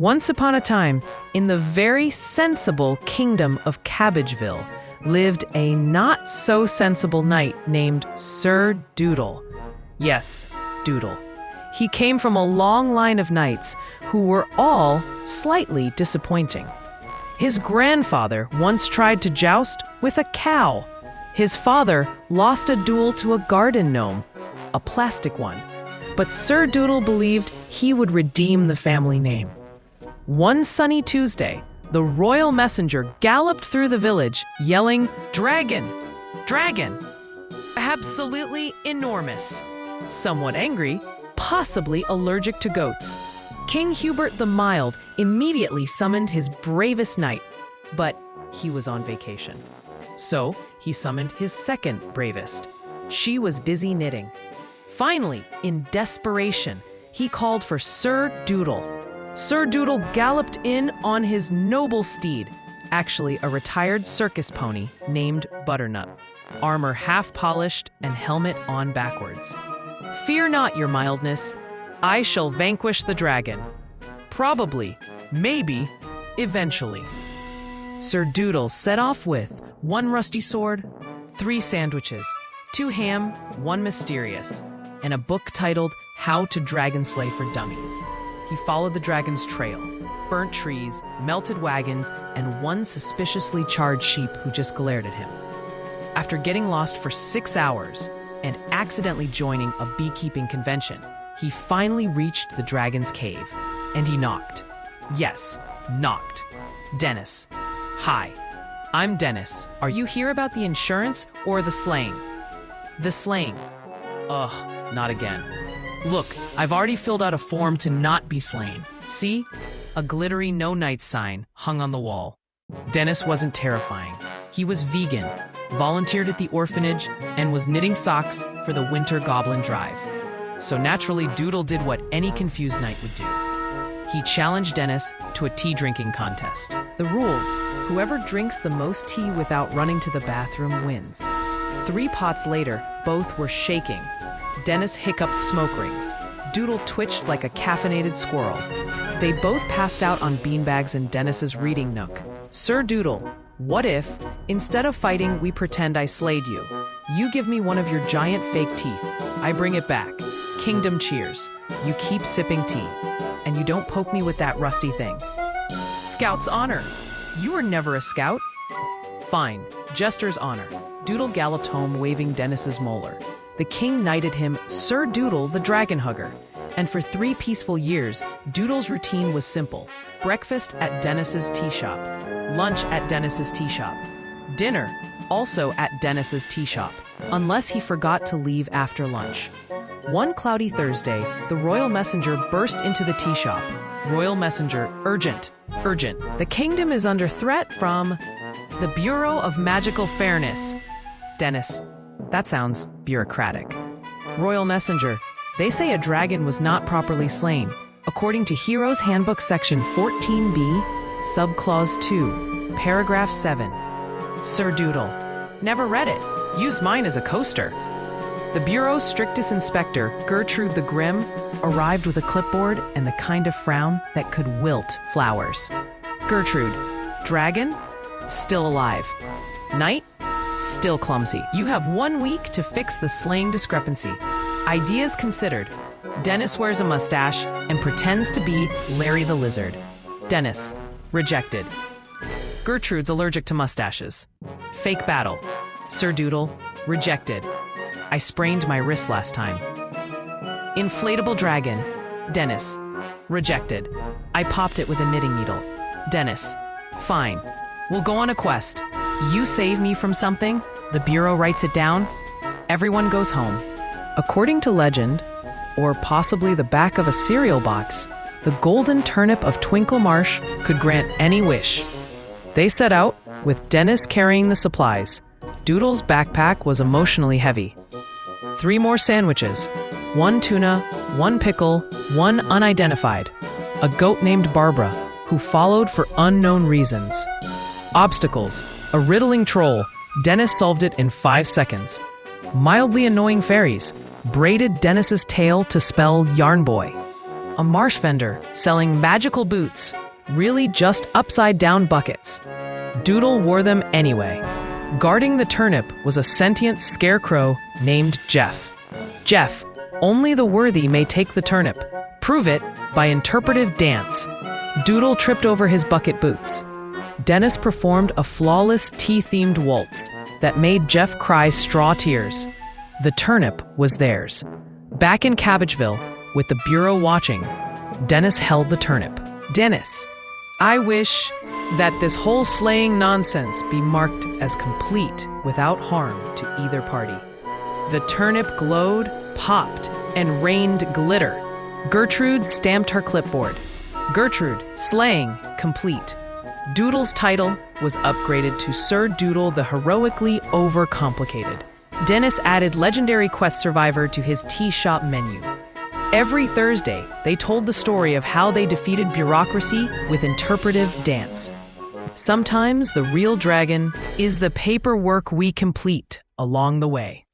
Once upon a time, in the very sensible kingdom of Cabbageville, lived a not-so-sensible knight named Sir Doodle. Yes, Doodle. He came from a long line of knights who were all slightly disappointing. His grandfather once tried to joust with a cow. His father lost a duel to a garden gnome, a plastic one. But Sir Doodle believed he would redeem the family name. One sunny Tuesday, the royal messenger galloped through the village, yelling, "Dragon! Dragon!" Absolutely enormous. Somewhat angry, possibly allergic to goats. King Hubert the Mild immediately summoned his bravest knight, but he was on vacation. So he summoned his second bravest. She was busy knitting. Finally, in desperation, he called for Sir Doodle. Sir Doodle galloped in on his noble steed, actually a retired circus pony named Butternut, armor half polished and helmet on backwards. "Fear not, your mildness. I shall vanquish the dragon. Probably, maybe, eventually." Sir Doodle set off with 1 rusty sword, 3 sandwiches, 2 ham, 1 mysterious, and a book titled How to Dragon Slay for Dummies. He followed the dragon's trail, burnt trees, melted wagons, and 1 suspiciously charred sheep who just glared at him. After getting lost for 6 hours and accidentally joining a beekeeping convention, he finally reached the dragon's cave, and he knocked. Yes, knocked. "Dennis. Hi. I'm Dennis. Are you here about the insurance or the slaying?" "The slaying." "Ugh, not again. Look, I've already filled out a form to not be slain. See? A glittery no knight sign hung on the wall." Dennis wasn't terrifying. He was vegan, volunteered at the orphanage, and was knitting socks for the winter goblin drive. So naturally, Doodle did what any confused knight would do. He challenged Dennis to a tea-drinking contest. The rules: whoever drinks the most tea without running to the bathroom wins. 3 pots later, both were shaking. Dennis hiccuped smoke rings. Doodle twitched like a caffeinated squirrel. They both passed out on beanbags in Dennis's reading nook. "Sir Doodle, what if, instead of fighting, we pretend I slayed you? You give me one of your giant fake teeth. I bring it back. Kingdom cheers. You keep sipping tea. And you don't poke me with that rusty thing." "Scout's honor. You were never a scout." "Fine. Jester's honor." Doodle galloped home waving Dennis's molar. The king knighted him Sir Doodle the Dragon Hugger. And for 3 peaceful years, Doodle's routine was simple. Breakfast at Dennis's tea shop. Lunch at Dennis's tea shop. Dinner also at Dennis's tea shop, unless he forgot to leave after lunch. One cloudy Thursday, the royal messenger burst into the tea shop. "Royal messenger, urgent, urgent. The kingdom is under threat from the Bureau of Magical Fairness." "Dennis, that sounds bureaucratic." "Royal messenger, they say a dragon was not properly slain, according to Heroes Handbook Section 14b, Subclause 2, Paragraph 7. "Sir Doodle, never read it. Used mine as a coaster." The Bureau's strictest inspector, Gertrude the Grim, arrived with a clipboard and the kind of frown that could wilt flowers. "Gertrude, dragon? Still alive. Knight? Still clumsy. You have 1 week to fix the slaying discrepancy. Ideas considered. Dennis wears a mustache and pretends to be Larry the Lizard." Dennis, rejected. "Gertrude's allergic to mustaches." Fake battle. Sir Doodle, rejected. "I sprained my wrist last time." Inflatable dragon. Dennis, rejected. "I popped it with a knitting needle." Dennis, fine. "We'll go on a quest. You save me from something, the Bureau writes it down, everyone goes home." According to legend, or possibly the back of a cereal box, the golden turnip of Twinkle Marsh could grant any wish. They set out, with Dennis carrying the supplies. Doodle's backpack was emotionally heavy. 3 more sandwiches, 1 tuna, 1 pickle, 1 unidentified. A goat named Barbara, who followed for unknown reasons. Obstacles, a riddling troll. Dennis solved it in 5 seconds. Mildly annoying fairies, braided Dennis's tail to spell Yarn Boy. a marsh vendor selling magical boots, really just upside-down buckets. Doodle wore them anyway. Guarding the turnip was a sentient scarecrow named Jeff. Jeff, only the worthy may take the turnip. Prove it by interpretive dance. Doodle tripped over his bucket boots. Dennis performed a flawless tea-themed waltz that made Jeff cry straw tears. The turnip was theirs. Back in Cabbageville, with the bureau watching, Dennis held the turnip. Dennis, I wish that this whole slaying nonsense be marked as complete without harm to either party. The turnip glowed, popped, and rained glitter. Gertrude stamped her clipboard. Gertrude, slaying, complete. Doodle's title was upgraded to Sir Doodle the Heroically Overcomplicated. Dennis added legendary quest survivor to his tea shop menu. Every Thursday, they told the story of how they defeated bureaucracy with interpretive dance. Sometimes the real dragon is the paperwork we complete along the way.